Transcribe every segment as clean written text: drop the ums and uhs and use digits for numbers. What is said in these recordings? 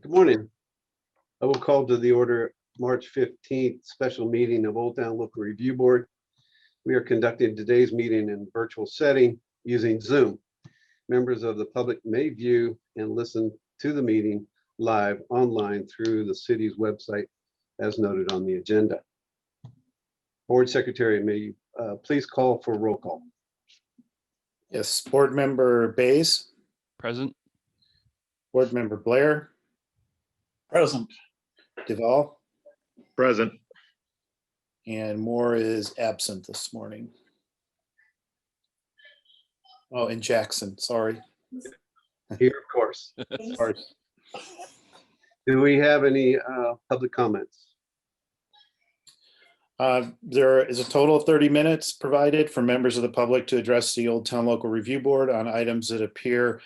Good morning. I will call to the order March 15th special meeting of Old Town Local Review Board. We are conducting today's meeting in virtual setting using Zoom. Members of the public may view and listen to the meeting live online through the city's website as noted on the agenda. Board Secretary, may you please call for roll call. Yes, Board Member Bays, Present. Board Member Blair, Present. Duval, Present. and Moore is absent this morning. Oh, and Jackson, sorry. Here, of course. Sorry. Do we have any public comments? There is a total of 30 minutes provided for members of the public to address the Old Town Local Review Board on items that appear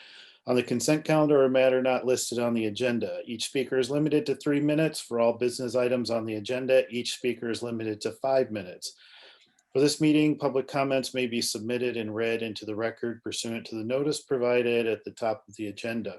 on the consent calendar or a matter not listed on the agenda. Each speaker is limited to 3 minutes. For all business items on the agenda, each speaker is limited to 5 minutes. For this meeting, public comments may be submitted and read into the record pursuant to the notice provided at the top of the agenda.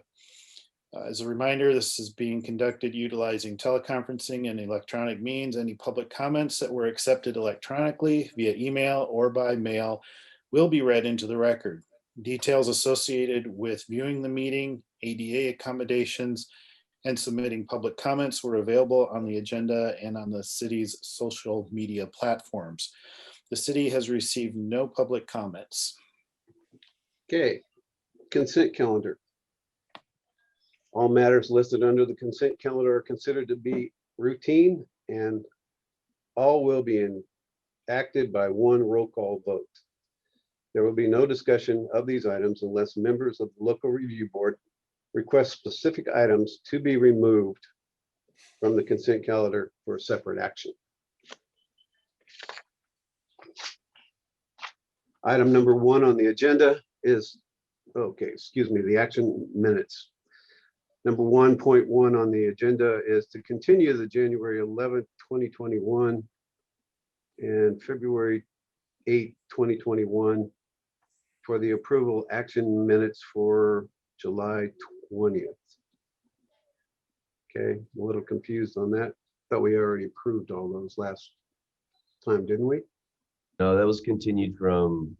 As a reminder, this is being conducted utilizing teleconferencing and electronic means. Any public comments that were accepted electronically via email or by mail will be read into the record. Details associated with viewing the meeting, ADA accommodations, and submitting public comments were available on the agenda and on the city's social media platforms. The city has received no public comments. Okay, consent calendar. All matters listed under the consent calendar are considered to be routine and all will be enacted by one roll call vote. There will be no discussion of these items unless members of the local review board request specific items to be removed from the consent calendar for a separate action. Item number 1 on the agenda is, the action minutes. Number 1.1 on the agenda is to continue the January 11th, 2021 and February 8th, 2021 for the approval action minutes for July 20th. Okay, a little confused on that. Thought we already approved all those last time, didn't we? No, that was continued from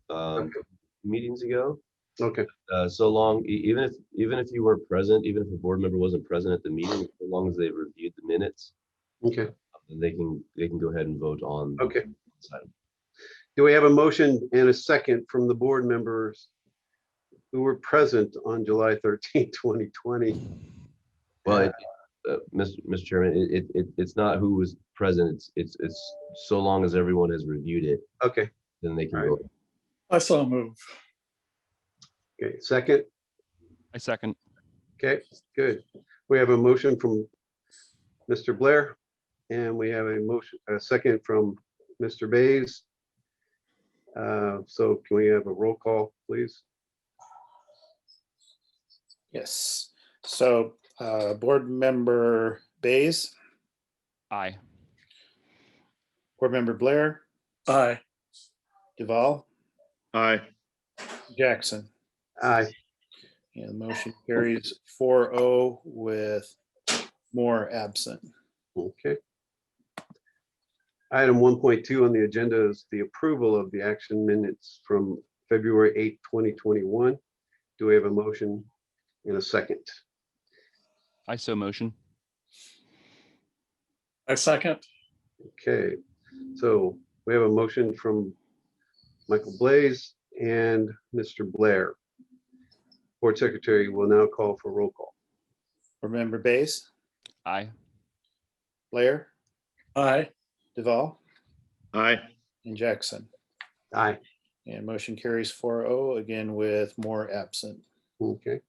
meetings ago. Okay, So long, even if you were present, even if a board member wasn't present at the meeting, so long as they reviewed the minutes, okay, then they can go ahead and vote on. okay. this item. Do we have a motion and a second from the board members who were present on July 13th, 2020? Well, Mr. Chairman, it's not who was present. It's so long as everyone has reviewed it, Okay, then they can All right. vote. I so move. okay, second. I second. Okay, good. We have a motion from Mr. Blair, and we have a second from Mr. Bays. So can we have a roll call, please? Yes. So Board Member Bays, Aye. Board Member Blair, Aye. Duval, Aye. Jackson. Aye. And the motion carries 4-0 with Moore absent. Okay. Item 1.2 on the agenda is the approval of the action minutes from February 8th, 2021. Do we have a motion in a second? I so motion. I second. Okay, so we have a motion from Michael Blaze and Mr. Blair. Board Secretary will now call for roll call. Board Member Bays, Aye. Blair, Aye. Duval, Aye. and Jackson. Aye. And motion carries 4-0, again with Moore absent. Okay.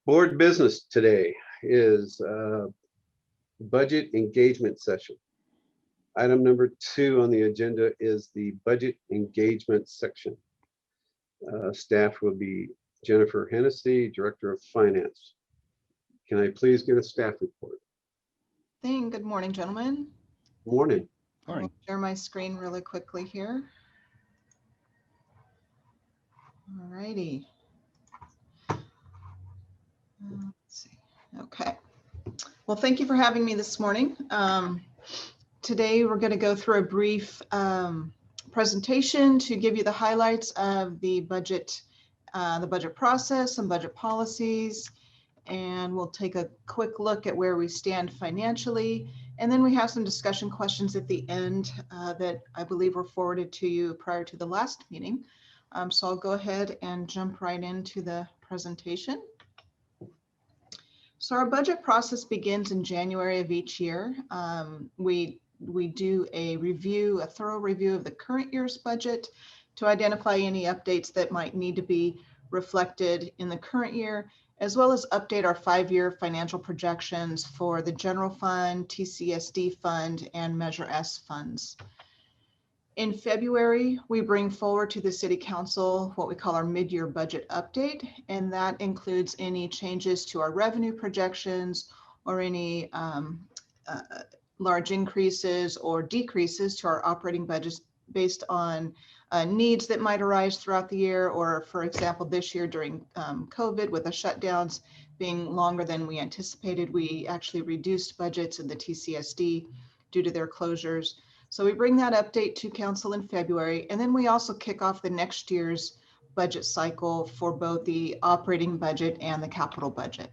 Board business today is budget engagement session. Item number 2 on the agenda is the budget engagement section. Staff will be Jennifer Hennessy, Director of Finance. Can I please get a staff report? Good morning, gentlemen. Morning. Morning. I'll share my screen really quickly here. All righty. Let's see. Okay. Well, thank you for having me this morning. Today, we're going to go through a brief presentation to give you the highlights of the budget process and budget policies. And we'll take a quick look at where we stand financially. And then we have some discussion questions at the end that I believe were forwarded to you prior to the last meeting. So I'll go ahead and jump right into the presentation. So our budget process begins in January of each year. We do a thorough review of the current year's budget to identify any updates that might need to be reflected in the current year, as well as update our 5-year financial projections for the general fund, TCSD fund, and Measure S funds. In February, we bring forward to the City Council what we call our mid-year budget update, and that includes any changes to our revenue projections or any large increases or decreases to our operating budgets based on needs that might arise throughout the year, or for example, this year during COVID with the shutdowns being longer than we anticipated, we actually reduced budgets in the TCSD due to their closures. So we bring that update to council in February, and then we also kick off the next year's budget cycle for both the operating budget and the capital budget.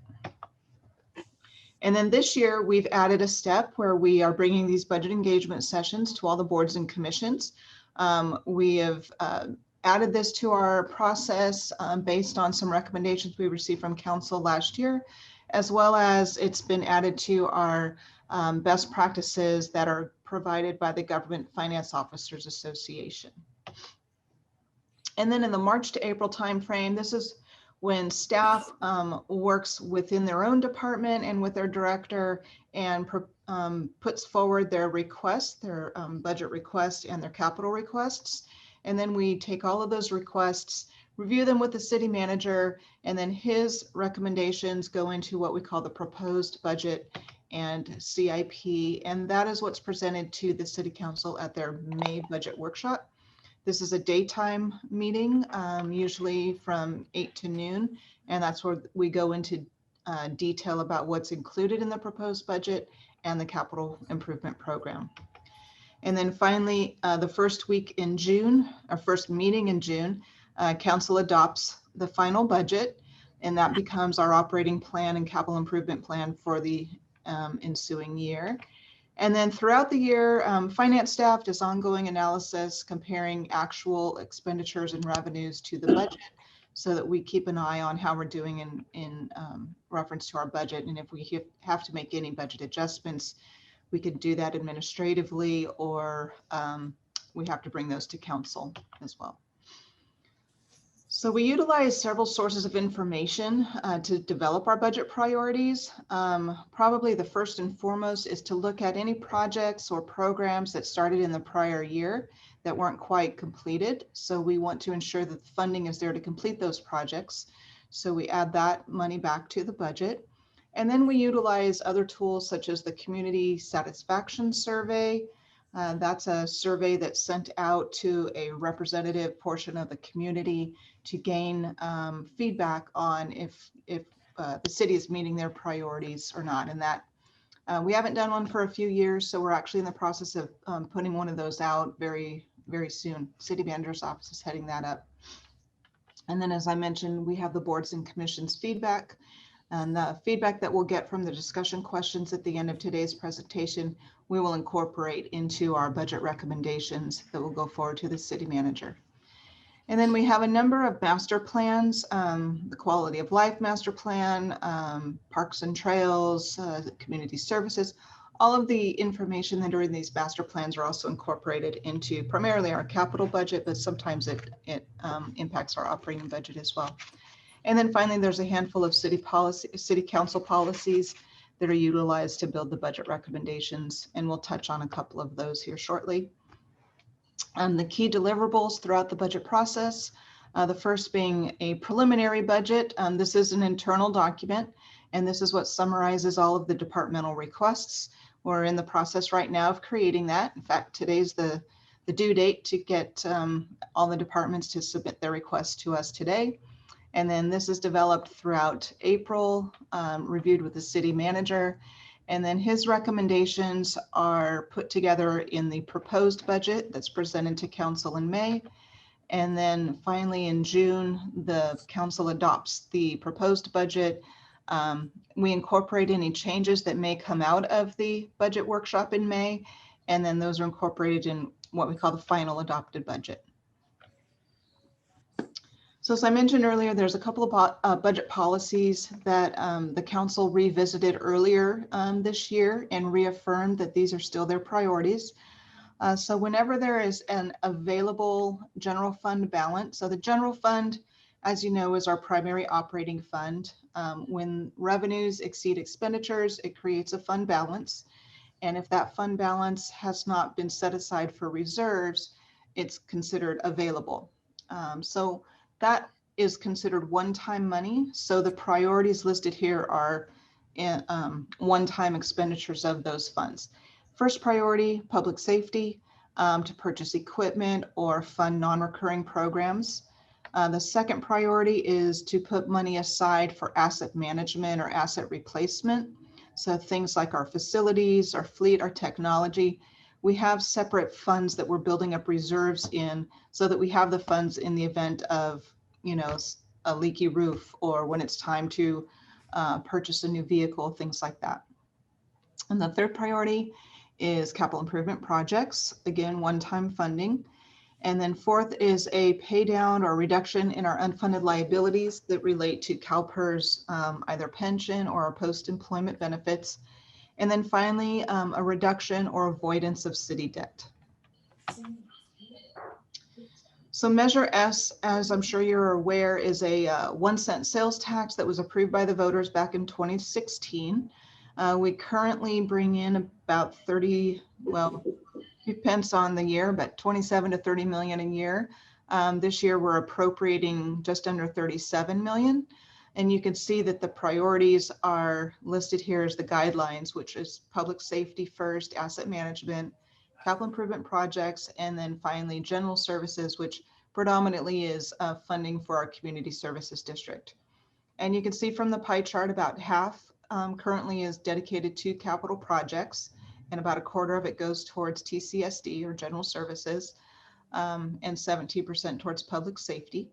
And then this year, we've added a step where we are bringing these budget engagement sessions to all the boards and commissions. We have added this to our process based on some recommendations we received from council last year, as well as it's been added to our best practices that are provided by the Government Finance Officers Association. And then in the March to April timeframe, this is when staff works within their own department and with their director and puts forward their requests, their budget requests and their capital requests. And then we take all of those requests, review them with the city manager, and then his recommendations go into what we call the proposed budget and CIP. And that is what's presented to the City Council at their May budget workshop. This is a daytime meeting, usually from 8 to noon, and that's where we go into detail about what's included in the proposed budget and the capital improvement program. And then finally, the first week in June, our first meeting in June, council adopts the final budget, and that becomes our operating plan and capital improvement plan for the ensuing year. And then throughout the year, finance staff does ongoing analysis comparing actual expenditures and revenues to the budget so that we keep an eye on how we're doing in reference to our budget. And if we have to make any budget adjustments, we can do that administratively, or we have to bring those to council as well. So we utilize several sources of information to develop our budget priorities. Probably the first and foremost is to look at any projects or programs that started in the prior year that weren't quite completed. So we want to ensure that the funding is there to complete those projects. So we add that money back to the budget. And then we utilize other tools such as the Community Satisfaction Survey. That's a survey that's sent out to a representative portion of the community to gain feedback on if the city is meeting their priorities or not. And that we haven't done one for a few years, so we're actually in the process of putting one of those out very, very soon. City manager's office is heading that up. And then, as I mentioned, we have the boards and commissions feedback. And the feedback that we'll get from the discussion questions at the end of today's presentation, we will incorporate into our budget recommendations that will go forward to the city manager. And then we have a number of master plans, the quality of life master plan, parks and trails, community services. All of the information that are in these master plans are also incorporated into primarily our capital budget, but sometimes it impacts our operating budget as well. And then finally, there's a handful of city council policies that are utilized to build the budget recommendations, and we'll touch on a couple of those here shortly. The key deliverables throughout the budget process, the first being a preliminary budget. This is an internal document, and this is what summarizes all of the departmental requests. We're in the process right now of creating that. In fact, today's the due date to get all the departments to submit their requests to us today. And then this is developed throughout April, reviewed with the city manager. And then his recommendations are put together in the proposed budget that's presented to council in May. And then finally in June, the council adopts the proposed budget. We incorporate any changes that may come out of the budget workshop in May. And then those are incorporated in what we call the final adopted budget. So as I mentioned earlier, there's a couple of budget policies that the council revisited earlier this year and reaffirmed that these are still their priorities. So whenever there is an available general fund balance, so the general fund, as you know, is our primary operating fund. When revenues exceed expenditures, it creates a fund balance. And if that fund balance has not been set aside for reserves, it's considered available. So that is considered one-time money. So the priorities listed here are one-time expenditures of those funds. First priority, public safety, to purchase equipment or fund non-recurring programs. The second priority is to put money aside for asset management or asset replacement. So things like our facilities, our fleet, our technology. We have separate funds that we're building up reserves in so that we have the funds in the event of, you know, a leaky roof or when it's time to purchase a new vehicle, things like that. And the third priority is capital improvement projects, again, one-time funding. And then fourth is a pay down or reduction in our unfunded liabilities that relate to CalPERS, either pension or post-employment benefits. And then finally, a reduction or avoidance of city debt. So Measure S, as I'm sure you're aware, is a 1-cent sales tax that was approved by the voters back in 2016. We currently bring in about 30, well, depends on the year, but 27 to 30 million a year. This year we're appropriating just under 37 million. And you can see that the priorities are listed here as the guidelines, which is public safety first, asset management, capital improvement projects, and then finally general services, which predominantly is funding for our community services district. And you can see from the pie chart about half currently is dedicated to capital projects, and about a quarter of it goes towards TCSD or general services, and 17% towards public safety.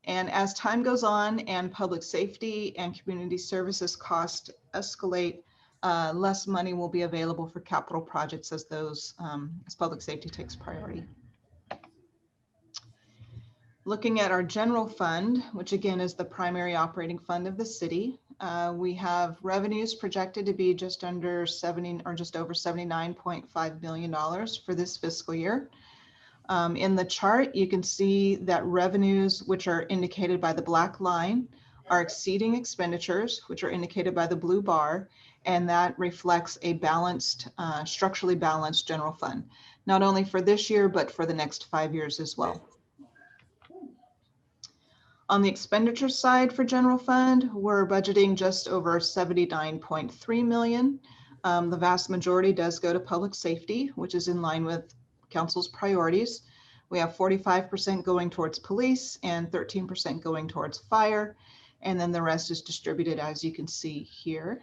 And as time goes on and public safety and community services costs escalate, less money will be available for capital projects as those, as public safety takes priority. Looking at our general fund, which again is the primary operating fund of the city, we have revenues projected to be just under 70 or just over $79.5 million for this fiscal year. In the chart, you can see that revenues, which are indicated by the black line, are exceeding expenditures, which are indicated by the blue bar, and that reflects a balanced, structurally balanced general fund, not only for this year, but for the next 5 years as well. On the expenditure side for general fund, we're budgeting just over 79.3 million. The vast majority does go to public safety, which is in line with council's priorities. We have 45% going towards police and 13% going towards fire. And then the rest is distributed, as you can see here.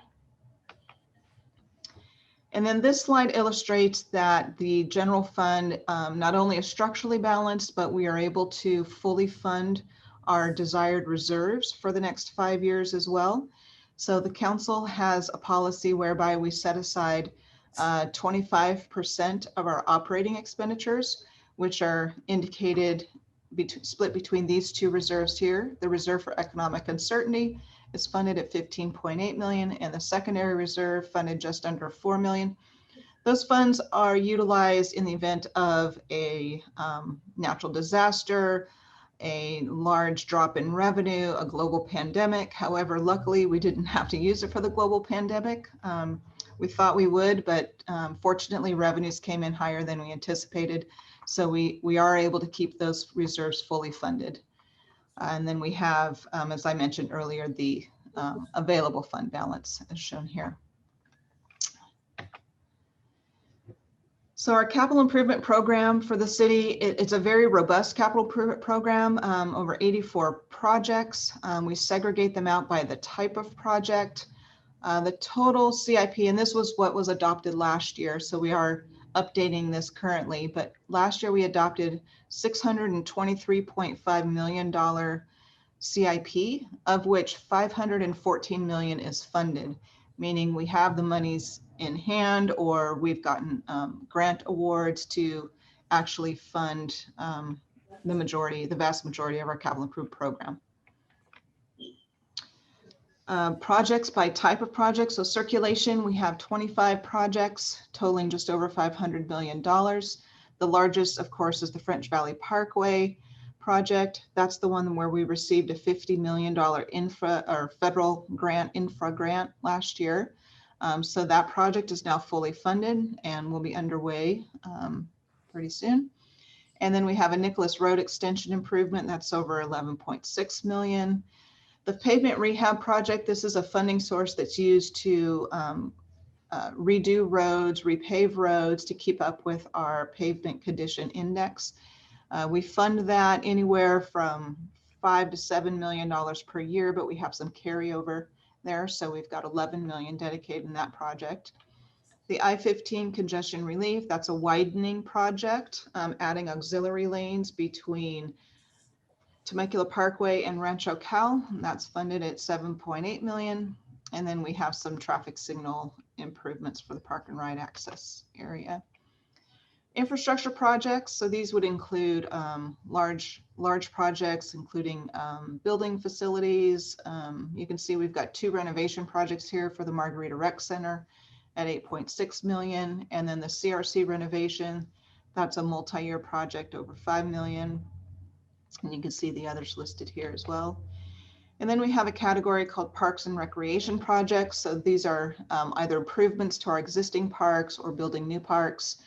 And then this slide illustrates that the general fund not only is structurally balanced, but we are able to fully fund our desired reserves for the next 5 years as well. So the council has a policy whereby we set aside 25% of our operating expenditures, which are indicated, split between these two reserves here. The reserve for economic uncertainty is funded at 15.8 million, and the secondary reserve funded just under 4 million. Those funds are utilized in the event of a natural disaster, a large drop in revenue, a global pandemic. However, luckily we didn't have to use it for the global pandemic. We thought we would, but fortunately revenues came in higher than we anticipated. So we are able to keep those reserves fully funded. And then we have, as I mentioned earlier, the available fund balance as shown here. So our capital improvement program for the city, it's a very robust capital program, over 84 projects. We segregate them out by the type of project. The total CIP, and this was what was adopted last year, so we are updating this currently, but last year we adopted $623.5 million CIP, of which $514 million is funded, meaning we have the monies in hand, or we've gotten grant awards to actually fund the vast majority of our capital improvement program. Projects by type of project. So circulation, we have 25 projects totaling just over $500 million. The largest, of course, is the French Valley Parkway project. That's the one where we received a $50 million federal infra grant last year. So that project is now fully funded and will be underway pretty soon. And then we have a Nicholas Road extension improvement that's over 11.6 million. The Pavement Rehab project, this is a funding source that's used to redo roads, repave roads to keep up with our pavement condition index. We fund that anywhere from $5 to $7 million per year, but we have some carryover there. So we've got 11 million dedicated in that project. The I-15 congestion relief, that's a widening project, adding auxiliary lanes between Temecula Parkway and Rancho Cal. That's funded at 7.8 million. And then we have some traffic signal improvements for the park and ride access area. Infrastructure projects, so these would include large projects, including building facilities. You can see we've got 2 renovation projects here for the Margarita Rec Center at 8.6 million. And then the CRC renovation, that's a multi-year project over 5 million. And you can see the others listed here as well. And then we have a category called Parks and Recreation Projects. So these are either improvements to our existing parks or building new parks.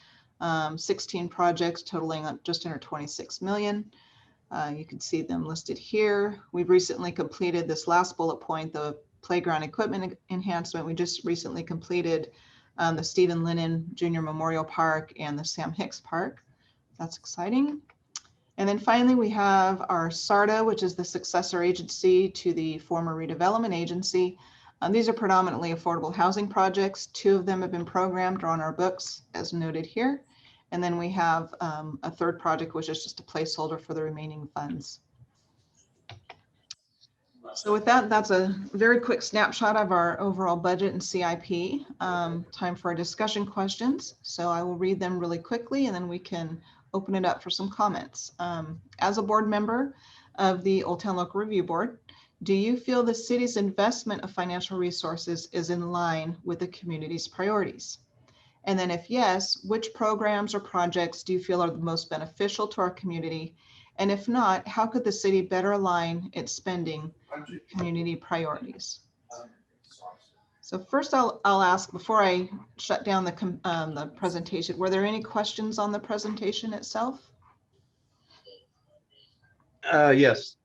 16 projects totaling just under 26 million. You can see them listed here. We've recently completed this last bullet point, the playground equipment enhancement. We just recently completed the Stephen Lennon Jr. Memorial Park and the Sam Hicks Park. That's exciting. And then finally, we have our SARTA, which is the successor agency to the former redevelopment agency. These are predominantly affordable housing projects. 2 of them have been programmed or on our books, as noted here. And then we have a third project, which is just a placeholder for the remaining funds. So with that, that's a very quick snapshot of our overall budget and CIP. Time for our discussion questions. So I will read them really quickly and then we can open it up for some comments. As a board member of the Old Town Local Review Board, do you feel the city's investment of financial resources is in line with the community's priorities? And then if yes, which programs or projects do you feel are the most beneficial to our community? And if not, how could the city better align its spending with community priorities? So first I'll ask, before I shut down the presentation, were there any questions on the presentation itself? Yes.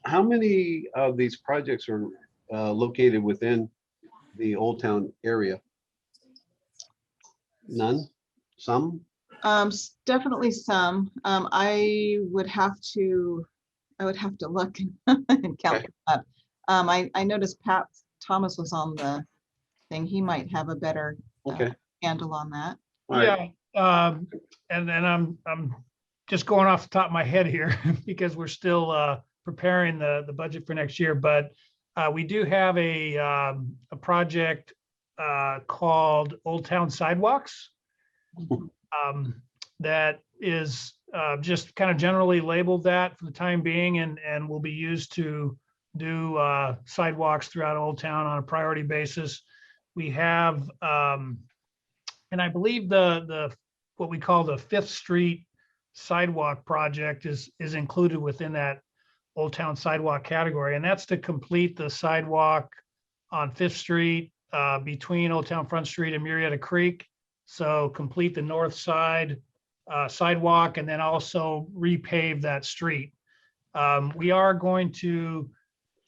How many of these projects are located within the Old Town area? None? Some? Definitely some. I would have to look and count them up. I noticed Pat Thomas was on the thing. He might have a better handle on that. All right. Yeah, and then I'm just going off the top of my head here because we're still preparing the budget for next year. But we do have a project called Old Town Sidewalks that is just kind of generally labeled that for the time being, and will be used to do sidewalks throughout Old Town on a priority basis. We have, and I believe the what we call the 5th Street sidewalk project is included within that Old Town sidewalk category, and that's to complete the sidewalk on 5th Street between Old Town Front Street and Murrieta Creek. So complete the north side sidewalk and then also repave that street. We are going to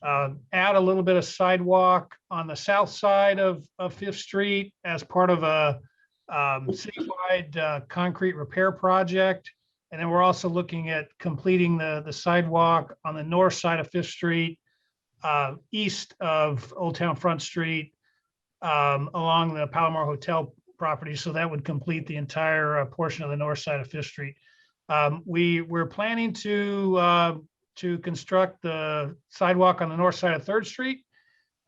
add a little bit of sidewalk on the south side of 5th Street as part of a citywide concrete repair project. And then we're also looking at completing the sidewalk on the north side of Fifth Street, east of Old Town Front Street, along the Palomar Hotel property. So that would complete the entire portion of the north side of Fifth Street. We're planning to construct the sidewalk on the north side of Third Street,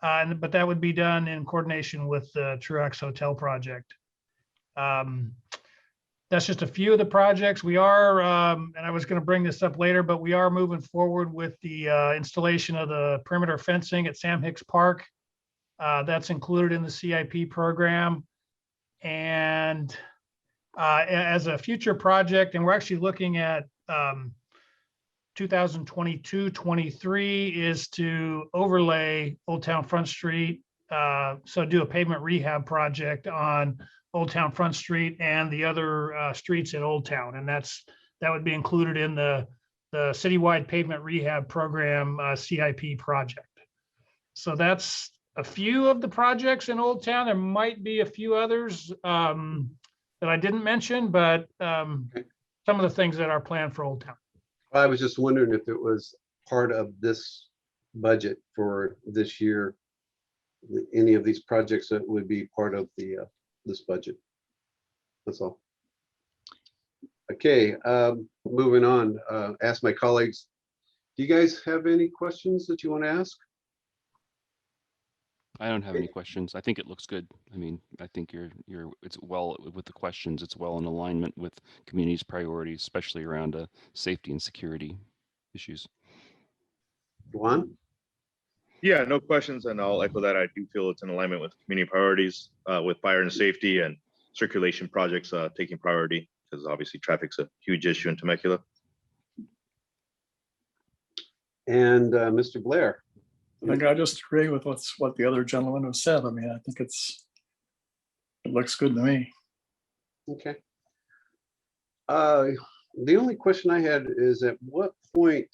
but that would be done in coordination with the Truax Hotel project. That's just a few of the projects. We are, and I was going to bring this up later, but we are moving forward with the installation of the perimeter fencing at Sam Hicks Park. That's included in the CIP program. And as a future project, and we're actually looking at 2022-23 is to overlay Old Town Front Street. So do a pavement rehab project on Old Town Front Street and the other streets in Old Town. And that would be included in the citywide pavement rehab program CIP project. So that's a few of the projects in Old Town. There might be a few others that I didn't mention, but some of the things that are planned for Old Town. I was just wondering if it was part of this budget for this year, any of these projects that would be part of this budget. That's all. Okay, moving on. Ask my colleagues, do you guys have any questions that you want to ask? I don't have any questions. I think it looks good. I mean, I think it's well with the questions. It's well in alignment with community's priorities, especially around safety and security issues. Juan? Yeah, no questions, and I'll echo that. I do feel it's in alignment with community priorities, with fire and safety and circulation projects taking priority, because obviously traffic's a huge issue in Temecula. And Mr. Blair? I think I just agree with what the other gentleman has said. I mean, I think it looks good to me. Okay. The only question I had is at what point,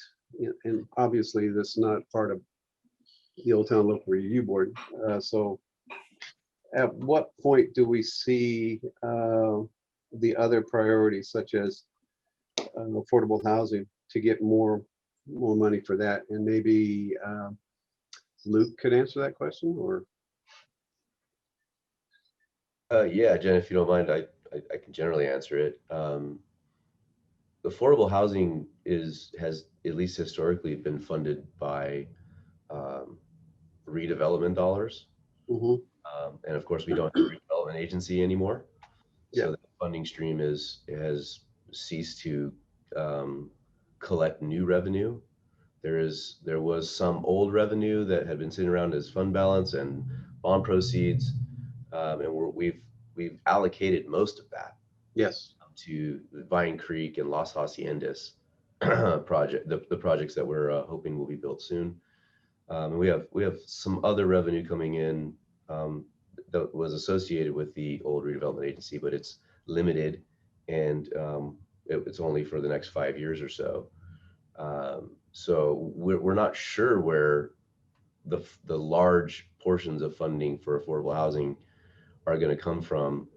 and obviously this is not part of the Old Town Local Review Board, so at what point do we see the other priorities such as affordable housing to get more money for that? And maybe Luke could answer that question, or? Yeah, Jen, if you don't mind, I can generally answer it. Affordable housing has at least historically been funded by redevelopment dollars. Mm-hmm. And of course, we don't have a redevelopment agency anymore. So Yeah. the funding stream has ceased to collect new revenue. There was some old revenue that had been sitting around as fund balance and bond proceeds, and we've allocated most of that. Yes. To the Vine Creek and Las Haciendas project, the projects that we're hoping will be built soon. And we have some other revenue coming in that was associated with the old redevelopment agency, but it's limited, and it's only for the next 5 years or so. So we're not sure where the large portions of funding for affordable housing are going to come from.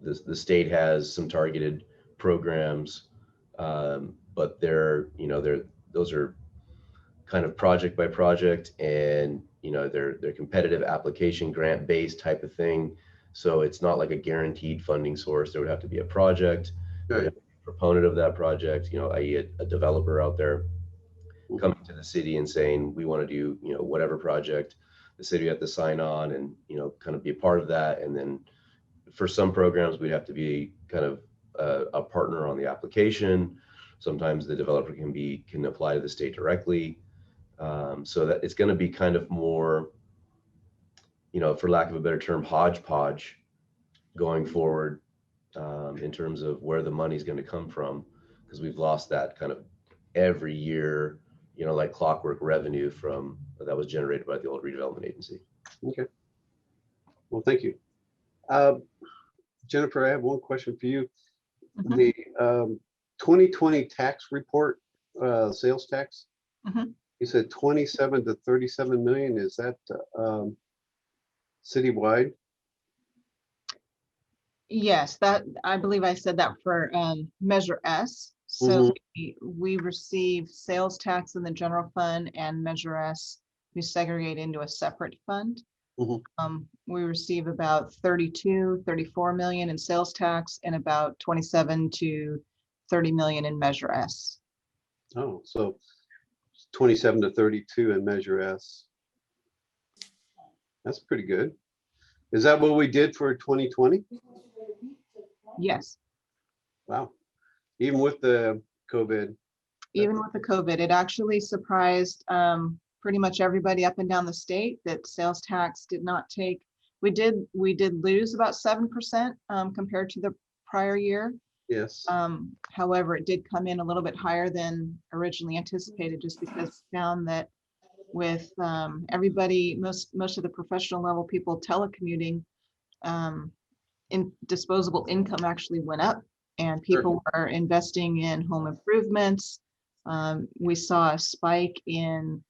The state has some targeted programs, but those are kind of project by project, and they're competitive application grant based type of thing. So it's not like a guaranteed funding source. There would have to be a project, Right. a proponent of that project, i.e. a developer out there coming to the city and saying, we want to do whatever project. The city would have to sign on and kind of be a part of that. And then for some programs, we'd have to be kind of a partner on the application. Sometimes the developer can apply to the state directly. So that it's going to be kind of more, for lack of a better term, hodgepodge going forward in terms of where the money's going to come from, because we've lost that kind of every year, like clockwork revenue that was generated by the old redevelopment agency. Okay. Well, thank you. Jennifer, I have one question for you. Mhm. The 2020 tax report, sales tax, Mhm. you said 27 to 37 million. Is that citywide? Yes, that, I believe I said that for Measure S. So we receive sales tax in the general fund, and Measure S, we segregate into a separate fund. Mhm. We receive about 32, 34 million in sales tax and about 27 to 30 million in Measure S. Oh, so 27 to 32 in Measure S. That's pretty good. Is that what we did for 2020? Yes, Wow. Even with the COVID. even with the COVID, it actually surprised pretty much everybody up and down the state that sales tax did not take. We did lose about 7% compared to the prior year. Yes. However, it did come in a little bit higher than originally anticipated, just because we found that with everybody, most of the professional level people telecommuting, in disposable income actually went up, and people were investing in home improvements. We saw a spike in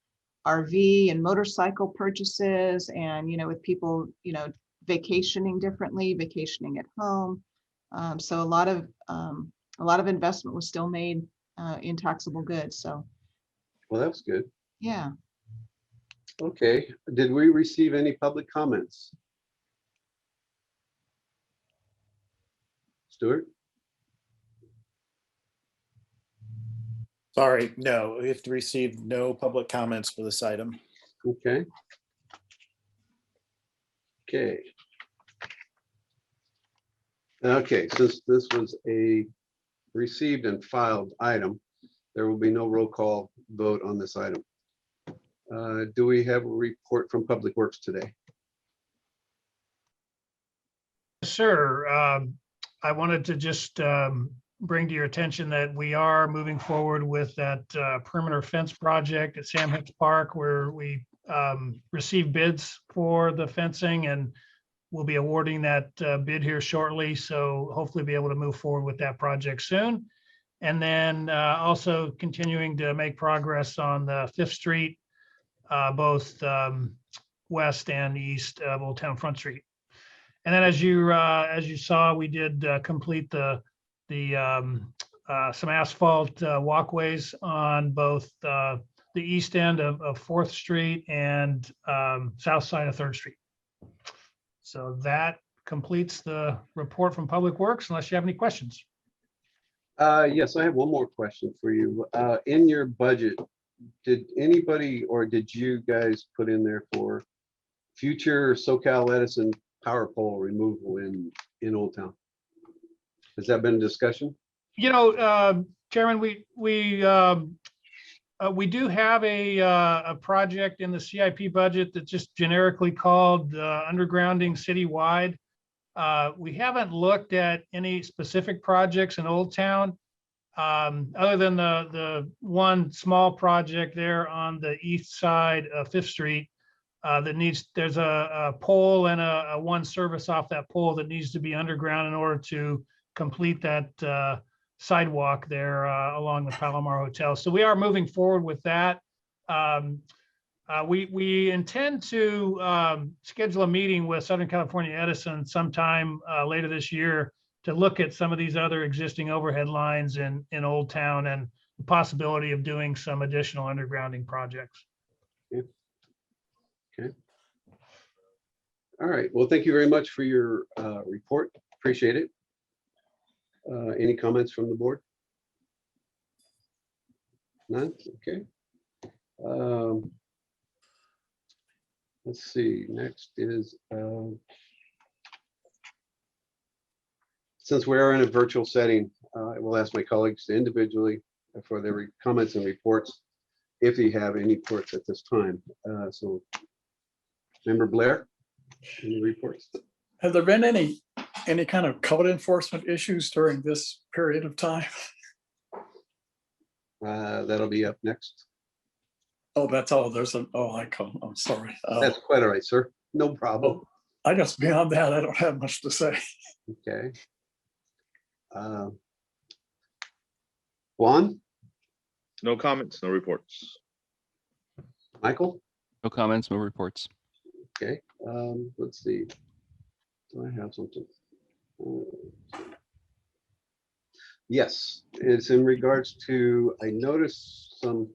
RV and motorcycle purchases, and with people vacationing differently, vacationing at home. So a lot of investment was still made in taxable goods. So Well, that's good. yeah. Okay. Did we receive any public comments? Stuart? Sorry, no, we have received no public comments for this item. Okay. Okay. Okay, since this was a received and filed item, there will be no roll call vote on this item. Do we have a report from Public Works today? Sir, I wanted to just bring to your attention that we are moving forward with that perimeter fence project at Sam Hicks Park, where we received bids for the fencing, and we'll be awarding that bid here shortly. So hopefully be able to move forward with that project soon. And then also continuing to make progress on the 5th Street, both west and east of Old Town Front Street. And then as you saw, we did complete the some asphalt walkways on both the east end of 4th Street and south side of 3rd Street. So that completes the report from Public Works, unless you have any questions. Yes, I have one more question for you. In your budget, did anybody or did you guys put in there for future SoCal Edison power pole removal in Old Town? Has that been a discussion? Chairman, we do have a project in the CIP budget that's just generically called undergrounding citywide. We haven't looked at any specific projects in Old Town, other than the one small project there on the east side of 5th Street there's a pole and a one service off that pole that needs to be underground in order to complete that sidewalk there along the Palomar Hotel. So we are moving forward with that. We intend to schedule a meeting with Southern California Edison sometime later this year to look at some of these other existing overhead lines in Old Town and the possibility of doing some additional undergrounding projects. Okay. All right. Well, thank you very much for your report. Appreciate it. Any comments from the board? None? Okay. Let's see. Next is, since we are in a virtual setting, I will ask my colleagues to individually for their comments and reports, if you have any reports at this time. So, Member Blair, any reports? Have there been any kind of code enforcement issues during this period of time? That'll be up next. Oh, that's all. I'm sorry. That's quite all right, sir. No problem. I guess beyond that, I don't have much to say. Okay. Juan, No comments, no reports. Michael? No comments, no reports. Okay. Let's see. Do I have something? Yes, it's in regards to, I noticed some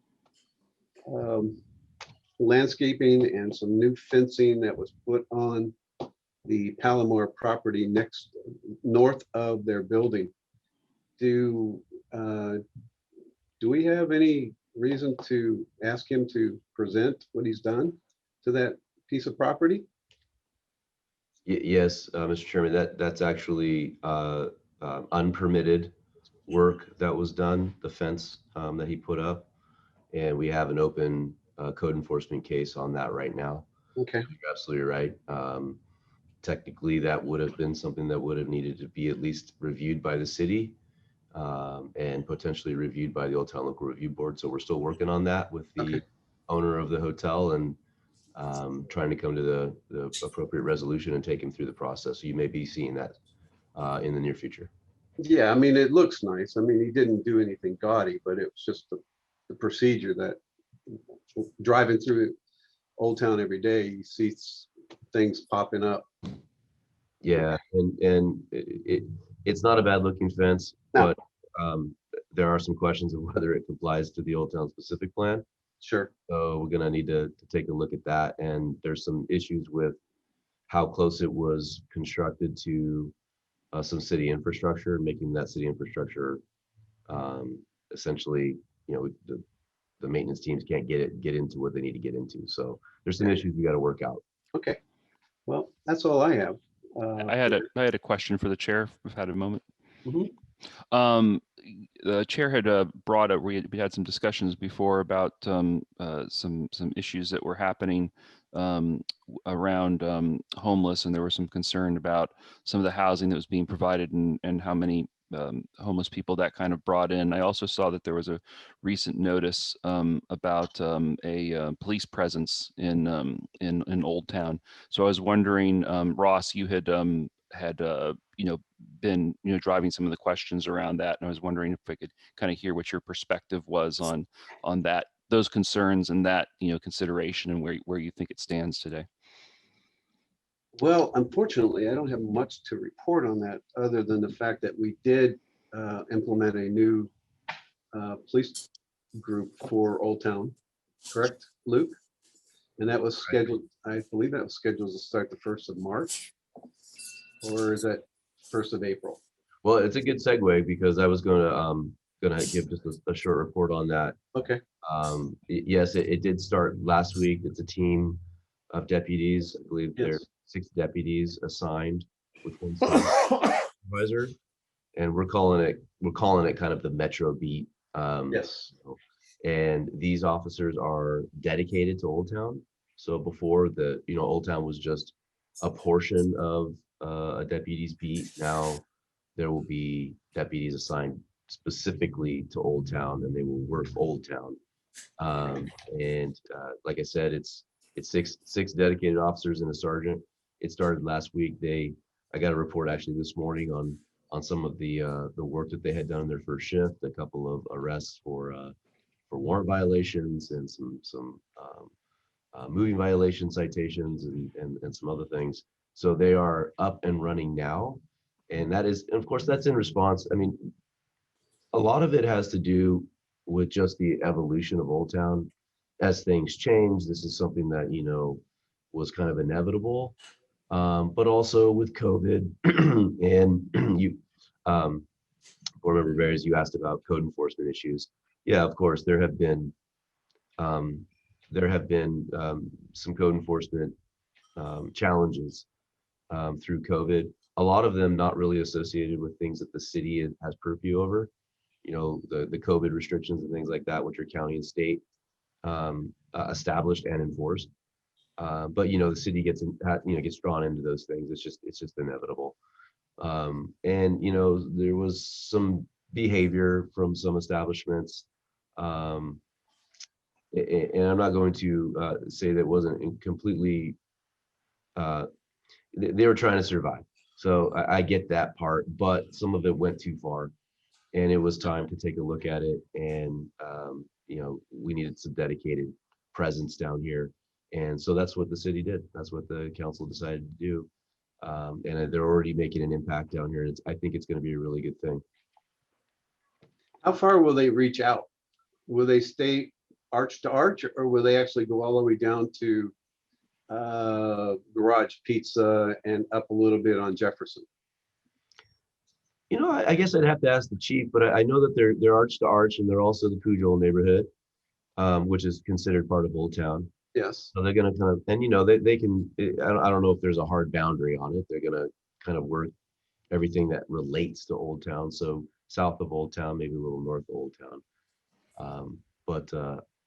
landscaping and some new fencing that was put on the Palomar property north of their building. Do we have any reason to ask him to present what he's done to that piece of property? Yes, Mr. Chairman, that's actually unpermitted work that was done, the fence that he put up. And we have an open code enforcement case on that right now. Okay, You're absolutely right. Technically, that would have been something that would have needed to be at least reviewed by the city and potentially reviewed by the Old Town Local Review Board. So we're still working on that with the Okay. owner of the hotel and trying to come to the appropriate resolution and take him through the process. So you may be seeing that in the near future. yeah, I mean, it looks nice. I mean, he didn't do anything gaudy, but it was just the procedure that driving through Old Town every day, you see things popping up. Yeah, and it's not a bad looking fence, No. but there are some questions of whether it complies to the Old Town specific plan. Sure. So we're gonna need to take a look at that. And there's some issues with how close it was constructed to some city infrastructure, making that city infrastructure essentially, you know, the maintenance teams can't get into what they need to get into. So there's some issues we got to work out. Okay. Well, that's all I have. I had a question for the chair. If we've had a moment. Mhm. The chair had brought up. We had some discussions before about some issues that were happening around homeless, and there was some concern about some of the housing that was being provided and how many homeless people that kind of brought in. I also saw that there was a recent notice about a police presence in Old Town. So I was wondering, Ross, you had been driving some of the questions around that, and I was wondering if I could kind of hear what your perspective was on those concerns and that consideration and where you think it stands today. Well, unfortunately, I don't have much to report on that other than the fact that we did implement a new police group for Old Town, correct, Luke? And that was scheduled, I believe that was scheduled to start the 1st of March, or is that 1st of April? Well, it's a good segue because I was gonna give just a short report on that. Okay, Yes, it did start last week. It's a team of deputies. I believe Yes. there's 6 deputies assigned with 1 supervisor, and we're calling it kind of the Metro Beat. yes, And these officers are dedicated to Old Town. So before Old Town was just a portion of a deputy's beat. Now there will be deputies assigned specifically to Old Town, and they will work Old Town. And like I said, it's six dedicated officers and a sergeant. It started last week. I got a report actually this morning on some of the work that they had done in their first shift. A couple of arrests for warrant violations and some moving violation citations and some other things. So they are up and running now, and of course that's in response. I mean, a lot of it has to do with just the evolution of Old Town. As things change, this is something that was kind of inevitable, but also with COVID and you, board member Bears, you asked about code enforcement issues. Yeah, of course, there have been some code enforcement challenges through COVID. A lot of them not really associated with things that the city has purview over. The COVID restrictions and things like that, which are county and state established and enforced. But the city gets drawn into those things. It's just inevitable. And there was some behavior from some establishments. And I'm not going to say that wasn't completely. They were trying to survive, so I get that part. But some of it went too far, and it was time to take a look at it. And we needed some dedicated presence down here, and so that's what the city did. That's what the council decided to do. And they're already making an impact down here. I think it's going to be a really good thing. How far will they reach out? Will they stay arch to arch, or will they actually go all the way down to Garage Pizza and up a little bit on Jefferson? You know, I guess I'd have to ask the chief, but I know that they're arch to arch, and they're also the Pujol neighborhood, which is considered part of Old Town. Yes. So they're going to kind of, and you know, they can, I don't know if there's a hard boundary on it. They're going to kind of work everything that relates to Old Town. So south of Old Town, maybe a little north of Old Town. But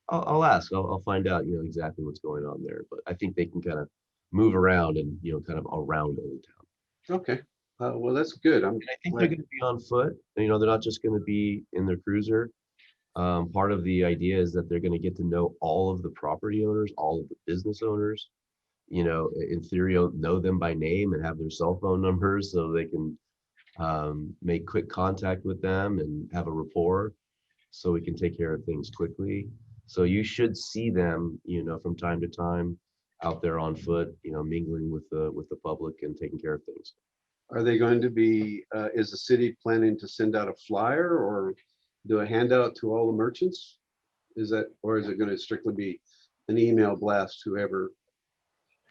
I'll ask, I'll find out, you know, exactly what's going on there. But I think they can kind of move around and, you know, kind of around Old Town. Okay. Well, that's good. And I think they're going to be on foot. You know, they're not just going to be in their cruiser. Part of the idea is that they're going to get to know all of the property owners, all of the business owners, you know, in theory, know them by name and have their cell phone numbers so they can make quick contact with them and have a rapport so we can take care of things quickly. So you should see them, you know, from time to time out there on foot, you know, mingling with the public and taking care of things. Are they going to be, is the city planning to send out a flyer or do a handout to all the merchants? Is that, or is it going to strictly be an email blast, whoever?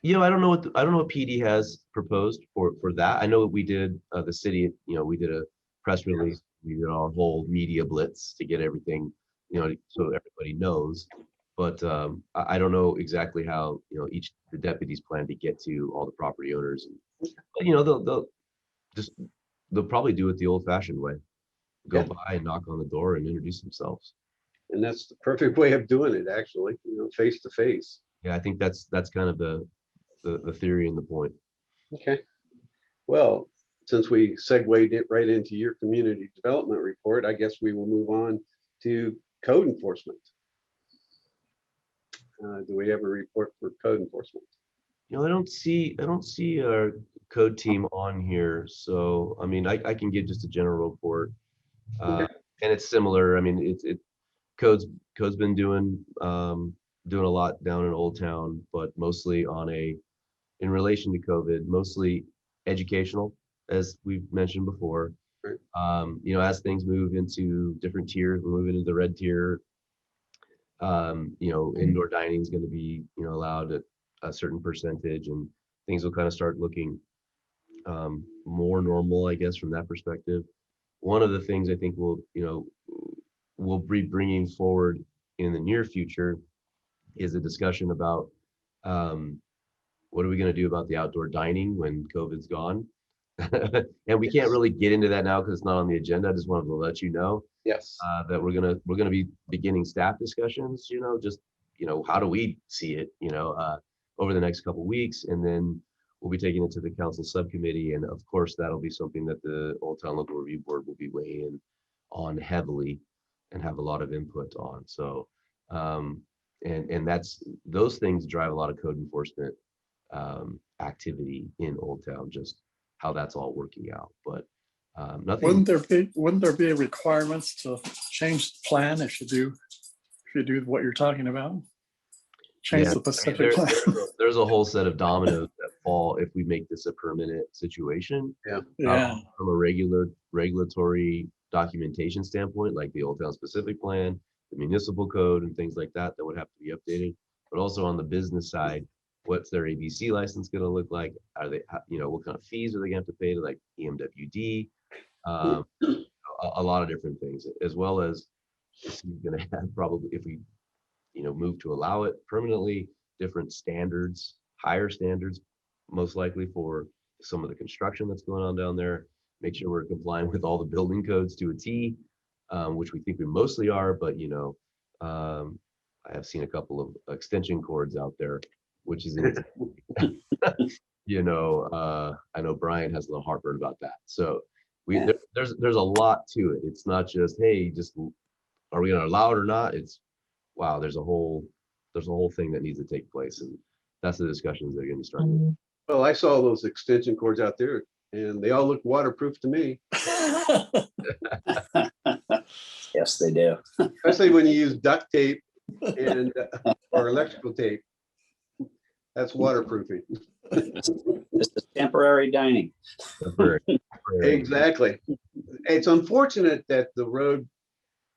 You know, I don't know what PD has proposed for that. I know what we did, the city, you know, we did a press release. We did our whole media blitz to get everything, you know, so everybody knows. But I don't know exactly how, you know, the deputies plan to get to all the property owners. But, you know, they'll probably do it the old-fashioned way. Go by and knock on the door and introduce themselves. And that's the perfect way of doing it, actually, you know, face to face. Yeah, I think that's kind of the theory and the point. Okay. Well, since we segued it right into your community development report, I guess we will move on to code enforcement. Do we have a report for code enforcement? You know, I don't see our code team on here. So, I mean, I can give just a general report. And it's similar. I mean, code's been doing a lot down in Old Town, but mostly in relation to COVID, mostly educational, as we've mentioned before. Right. You know, as things move into different tiers, we're moving into the red tier. You know, indoor dining is going to be, you know, allowed at a certain percentage, and things will kind of start looking more normal, I guess, from that perspective. One of the things I think we'll be bringing forward in the near future is a discussion about what are we going to do about the outdoor dining when COVID's gone. And we can't really get into that now because it's not on the agenda. I just wanted to let you know Yes. that we're gonna be beginning staff discussions. You know, just, you know, how do we see it? You know, over the next couple of weeks, and then we'll be taking it to the council subcommittee, and of course that'll be something that the Old Town Local Review Board will be weighing in on heavily and have a lot of input on. So, and those things drive a lot of code enforcement activity in Old Town, just how that's all working out. But nothing. Wouldn't there be requirements to change the plan if you do what you're talking about? Change the specific plan. There's a whole set of dominoes that fall if we make this a permanent situation. Yeah. From a regulatory documentation standpoint, like the Old Town specific plan, the municipal code, and things like that would have to be updated. But also on the business side, what's their ABC license going to look like? Are they, you know, what kind of fees are they going to have to pay to, like, EMWD? A lot of different things, as well as it's going to have probably, if we, you know, move to allow it permanently, different standards, higher standards, most likely for some of the construction that's going on down there. Make sure we're complying with all the building codes to a T, which we think we mostly are, but, you know, I have seen a couple of extension cords out there, which is, you know, I know Brian has a little heartburn about that. So there's a lot to it. It's not just, hey, just are we going to allow it or not? It's, wow, there's a whole thing that needs to take place, and that's the discussions they're going to start with. Well, I saw those extension cords out there and they all look waterproof to me. Yes, they do. Especially when you use duct tape and or electrical tape. That's waterproofing. This is temporary dining. Exactly. It's unfortunate that the road,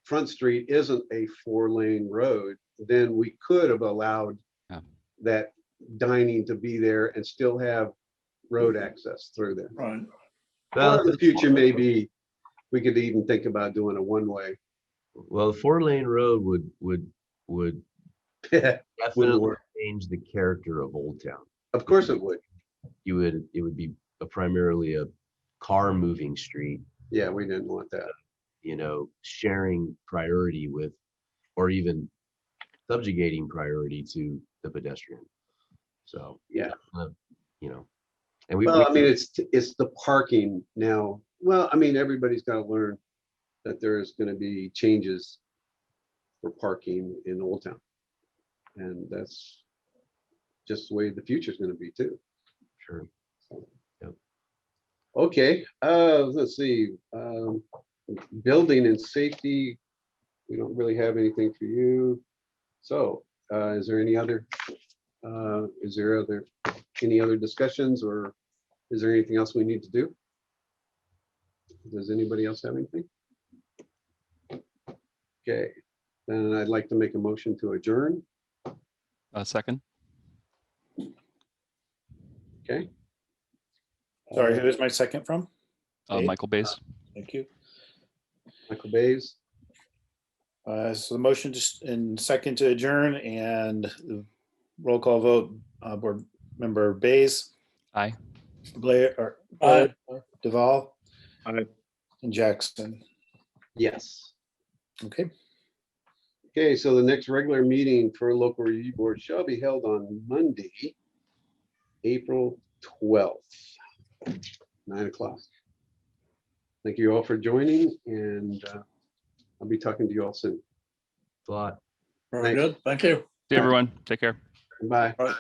Front Street isn't a 4-lane road. Then we could have allowed Yeah. that dining to be there and still have road access through there. Right. Well, in the future, maybe we could even think about doing a one-way. Well, the 4-lane road would definitely work. change the character of Old Town. Of course it would. It would be primarily a car moving street, Yeah, we didn't want that. sharing priority with, or even subjugating priority to the pedestrian. So, Yeah. And we, Well, I mean, it's the parking now. Well, I mean, everybody's got to learn that there's going to be changes for parking in Old Town. And that's just the way the future is going to be too. sure. Okay, let's see. Building and safety, we don't really have anything for you. So, is there any other discussions, or is there anything else we need to do? Does anybody else have anything? Okay, then I'd like to make a motion to adjourn. Second. Okay. Sorry, who is my second from? Dave? Michael Bays. Thank you. Michael Bays. So the motion just in second to adjourn, and the roll call vote, board member Bays, Aye. Blair, Aye. Duval, Aye. and Jackson. Yes. Okay. Okay, so the next regular meeting for local review board shall be held on Monday, April 12th, 9 o'clock. Thank you all for joining, and I'll be talking to you all soon. A lot. Very good. Thank you. See everyone. Take care. Bye. All right.